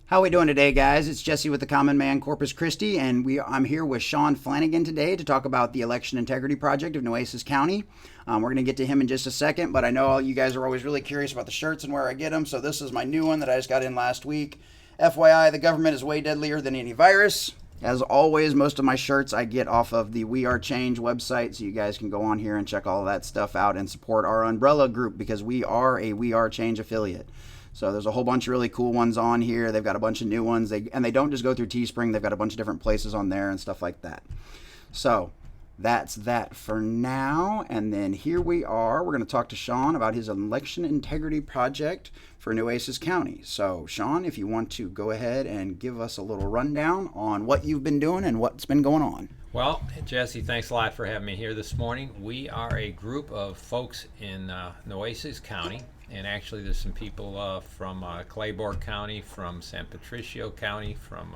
How we doing today, guys? It's Jesse with the Common Man Corpus Christi, and I'm here with Shawn Flanagan today to talk about the Election Integrity Project of Nueces County. We're going to get to him in just a second, but I know all you guys are always really curious about the shirts and where I get them, so this is my new one that I just got in last week. FYI, the government is way deadlier than any virus. As always, most of my shirts I get off of the We Are Change website, so you guys can go on here and check all of that stuff out and support our umbrella group because we are a We Are Change affiliate. So there's a whole bunch of really cool ones on here. They've got a bunch of new ones. They don't just go through Teespring. They've got a bunch of different places on there and stuff like that. So that's that for now. And then here we are. We're going to talk to Shawn about his election integrity project for Nueces County. So Shawn, if you want to go ahead and give us a little rundown on what you've been doing and what's been going on. Well, Jesse, thanks a lot for having me here this morning. We are a group of folks in Nueces County. And actually, there's some people from Claiborne County, from San Patricio County, from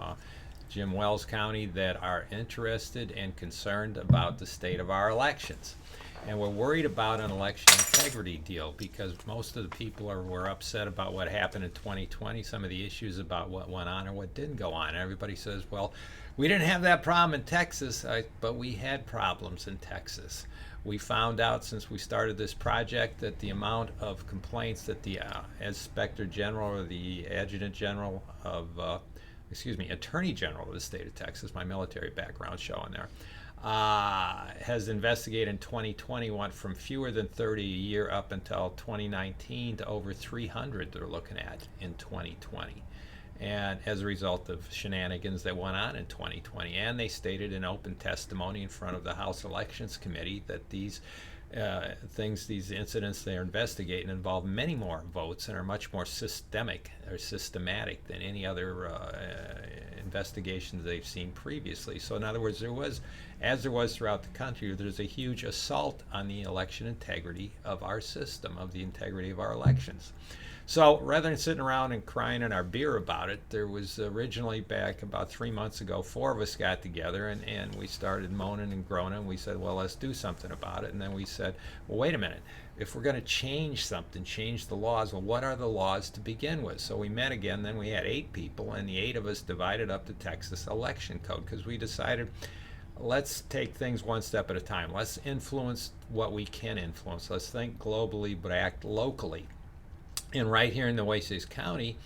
Jim Wells County that are interested and concerned about the state of our elections. And we're worried about an election integrity deal because most of the people were upset about what happened in 2020, some of the issues about what went on or what didn't go on. And everybody says, well, we didn't have that problem in Texas, but we had problems in Texas. We found out since we started this project that the amount of complaints that the Inspector General or the Adjutant General of, Attorney General of the state of Texas, my military background showing there, has investigated in 2020 went from fewer than 30 a year up until 2019 to over 300 they're looking at in 2020. And as a result of shenanigans that went on in 2020. And they stated in open testimony in front of the House Elections Committee that these these incidents they're investigating involve many more votes and are much more systematic than any other investigations they've seen previously. So in other words, as there was throughout the country, there's a huge assault on the election integrity of our system, of the integrity of our elections. So rather than sitting around and crying in our beer about it, there was originally back about 3 months ago, 4 of us got together and we started moaning and groaning. We said, well, let's do something about it. And then we said, well, wait a minute. If we're going to change something, change the laws, well, what are the laws to begin with? So we met again. Then we had 8 people, and the 8 of us divided up the Texas election code because we decided let's take things one step at a time. Let's influence what we can influence. Let's think globally but act locally. And right here in Nueces County,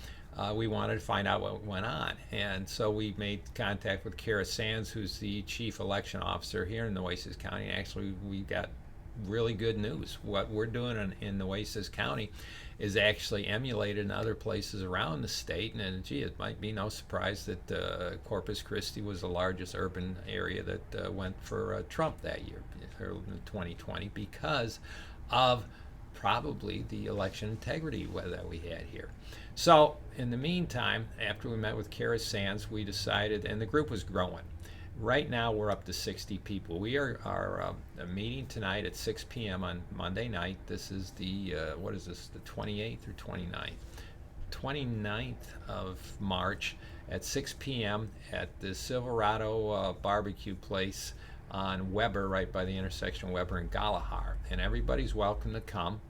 we wanted to find out what went on. And so we made contact with Kara Sands, who's the chief election officer here in Nueces County. Actually, we got really good news. What we're doing in Nueces County is actually emulated in other places around the state. And gee, it might be no surprise that Corpus Christi was the largest urban area that went for Trump that year, in 2020, because of probably the election integrity that we had here. So in the meantime, after we met with Kara Sands, we decided, and the group was growing. Right now we're up to 60 people. We are meeting tonight at 6 p.m. on Monday night. This is the, the 28th or 29th? 29th of March at 6 p.m. at the Silverado barbecue place on Weber, right by the intersection of Weber and Galahar. And everybody's welcome to come,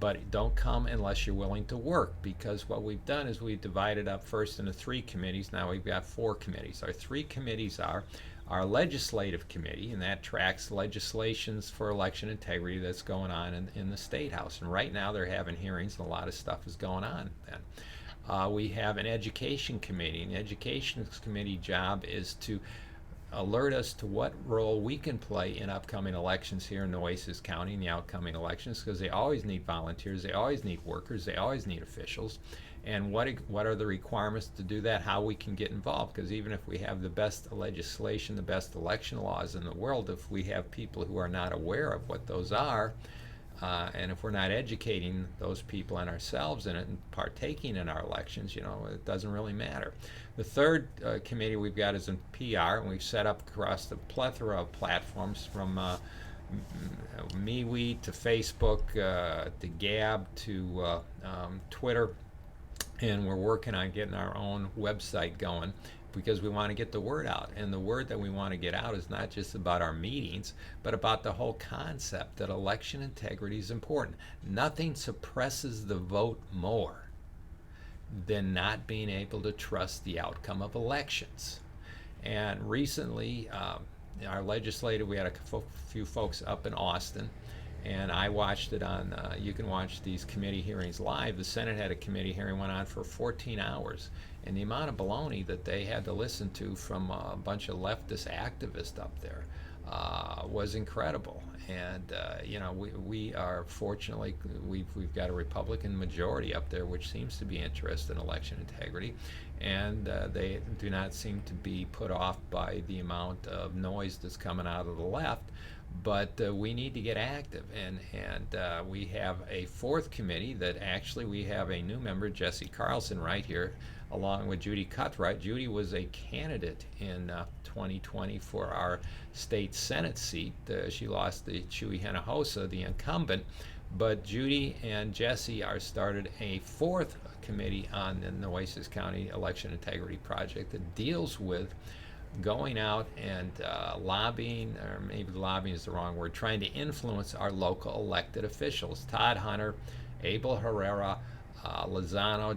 but don't come unless you're willing to work, because what we've done is we've divided up first into 3 committees. Now we've got 4 committees. Our 3 committees are our legislative committee, and that tracks legislations for election integrity that's going on in the State House. And right now they're having hearings and a lot of stuff is going on then. We have an education committee, and the education committee job is to alert us to what role we can play in upcoming elections here in Nueces County in the upcoming elections, because they always need volunteers, they always need workers, they always need officials. And what are the requirements to do that, how we can get involved, because even if we have the best legislation, the best election laws in the world, if we have people who are not aware of what those are, and if we're not educating those people and ourselves in it and partaking in our elections, it doesn't really matter. The third committee we've got is in PR, and we've set up across the plethora of platforms from MeWe to Facebook to Gab to Twitter, and we're working on getting our own website going, because we want to get the word out. And the word that we want to get out is not just about our meetings, but about the whole concept that election integrity is important. Nothing suppresses the vote more than not being able to trust the outcome of elections. And recently, our legislative, we had a few folks up in Austin, and I watched it on, you can watch these committee hearings live. The Senate had a committee hearing, went on for 14 hours. And the amount of baloney that they had to listen to from a bunch of leftist activists up there was incredible. And we are fortunately, we've got a Republican majority up there which seems to be interested in election integrity, and they do not seem to be put off by the amount of noise that's coming out of the left. But we need to get active, and we have a fourth committee that actually we have a new member, Jesse Carlson, right here, along with Judy Cuthright. Judy was a candidate in 2020 for our state Senate seat. She lost to Chuy Hinojosa, the incumbent, but Judy and Jesse are started a fourth committee on the Nueces County Election Integrity Project that deals with going out and lobbying, or maybe lobbying is the wrong word, trying to influence our local elected officials. Todd Hunter, Abel Herrera, Lozano,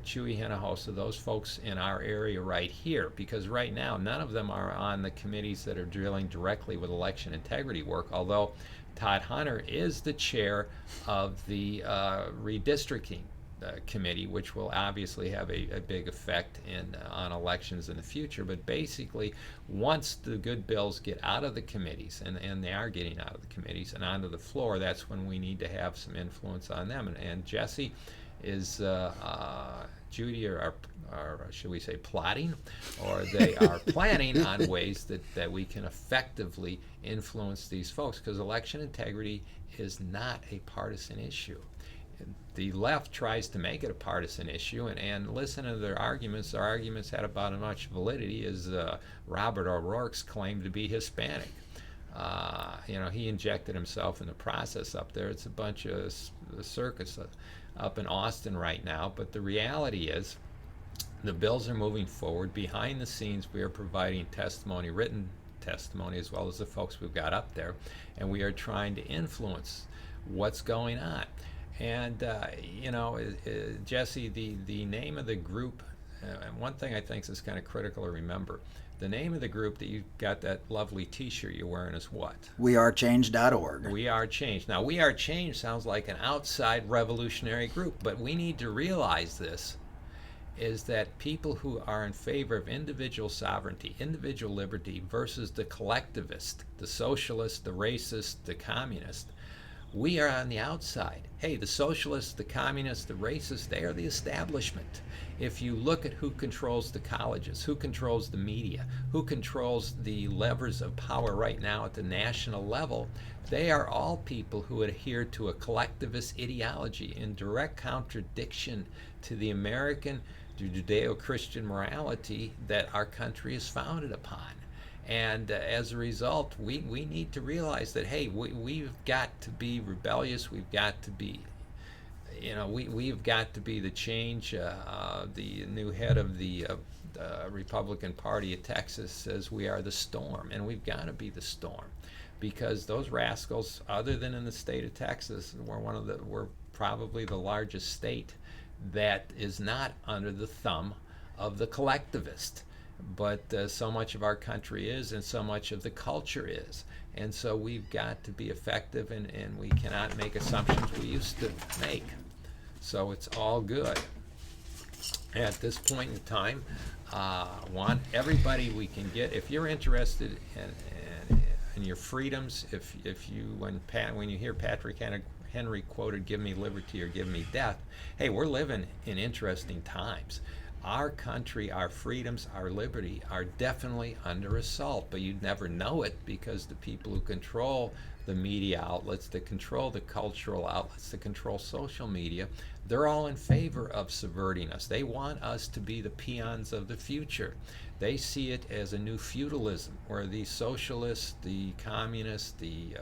Chuy Hinojosa, those folks in our area right here, because right now none of them are on the committees that are dealing directly with election integrity work, although Todd Hunter is the chair of the redistricting committee, which will obviously have a big effect on elections in the future. But basically, once the good bills get out of the committees, and they are getting out of the committees and onto the floor, that's when we need to have some influence on them. And Jesse is Judy are should we say plotting, or they are planning on ways that we can effectively influence these folks, because election integrity is not a partisan issue. The left tries to make it a partisan issue, and listen to their arguments. Their arguments had about as much validity as Robert O'Rourke's claim to be Hispanic. He injected himself in the process up there. It's a bunch of circus up in Austin right now, but the reality is the bills are moving forward. Behind the scenes, we are providing testimony, written testimony, as well as the folks we've got up there, and we are trying to influence what's going on. And Jesse, the name of the group, and one thing I think is kind of critical to remember, the name of the group that you got that lovely T-shirt you're wearing is what? WeAreChange.org. We Are Change. Now, We Are Change sounds like an outside revolutionary group, but we need to realize this, is that people who are in favor of individual sovereignty, individual liberty, versus the collectivist, the socialist, the racist, the communist, we are on the outside. Hey, the socialists, the communists, the racists, they are the establishment. If you look at who controls the colleges, who controls the media, who controls the levers of power right now at the national level, they are all people who adhere to a collectivist ideology in direct contradiction to the American Judeo-Christian morality that our country is founded upon. And as a result, we need to realize that, hey, we've got to be rebellious. We've got to be, we've got to be the change. The new head of the Republican Party of Texas says we are the storm, and we've got to be the storm, because those rascals, other than in the state of Texas, we're probably the largest state that is not under the thumb of the collectivist. But so much of our country is, and so much of the culture is. And so we've got to be effective, and we cannot make assumptions we used to make. So it's all good. At this point in time, want everybody we can get. If you're interested in your freedoms, when you hear Patrick Henry quoted, "Give me liberty or give me death," hey, we're living in interesting times. Our country, our freedoms, our liberty are definitely under assault, but you'd never know it, because the people who control the media outlets, that control the cultural outlets, that control social media, they're all in favor of subverting us. They want us to be the peons of the future. They see it as a new feudalism, where the socialists, the communists, the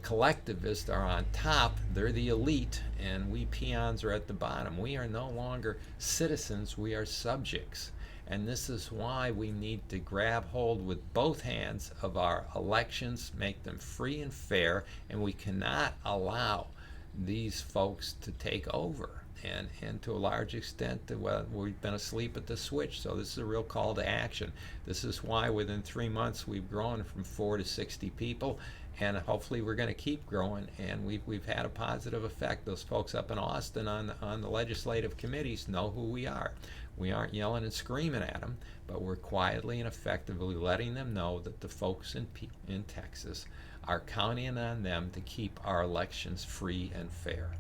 collectivists are on top. They're the elite, and we peons are at the bottom. We are no longer citizens, we are subjects. And this is why we need to grab hold with both hands of our elections, make them free and fair, and we cannot allow these folks to take over. and to a large extent, well, we've been asleep at the switch. So this is a real call to action. This is why within 3 months we've grown from 4 to 60 people, and hopefully we're going to keep growing. And we've had a positive effect. Those folks up in Austin on the legislative committees know who we are. We aren't yelling and screaming at them, but we're quietly and effectively letting them know that the folks in Texas are counting on them to keep our elections free and fair.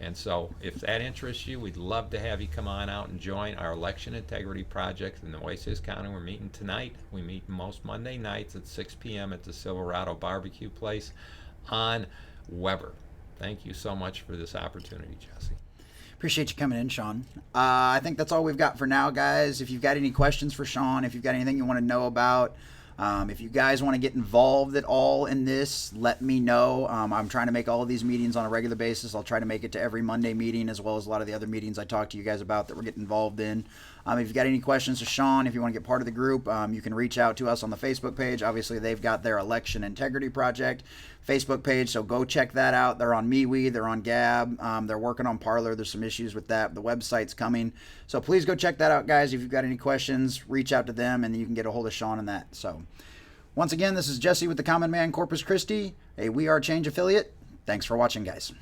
And so if that interests you, we'd love to have you come on out and join our election integrity project in Nueces County. We're meeting tonight. We meet most Monday nights at 6 p.m. at the Silverado Barbecue Place on Weber. Thank you so much for this opportunity, Jesse. Appreciate you coming in, Shawn. I think that's all we've got for now, guys. If you've got any questions for Shawn, if you've got anything you want to know about, if you guys want to get involved at all in this, let me know. I'm trying to make all of these meetings on a regular basis. I'll try to make it to every Monday meeting, as well as a lot of the other meetings I talked to you guys about that we're getting involved in. If you've got any questions to Shawn, if you want to get part of the group, you can reach out to us on the Facebook page. Obviously, they've got their Election Integrity Project Facebook page, so go check that out. They're on MeWe, they're on Gab, they're working on Parler. There's some issues with that. The website's coming, so please go check that out, guys. If you've got any questions, reach out to them, and then you can get a hold of Shawn on that. So once again, this is Jesse with the Common Man, Corpus Christi, a We Are Change affiliate. Thanks for watching, guys.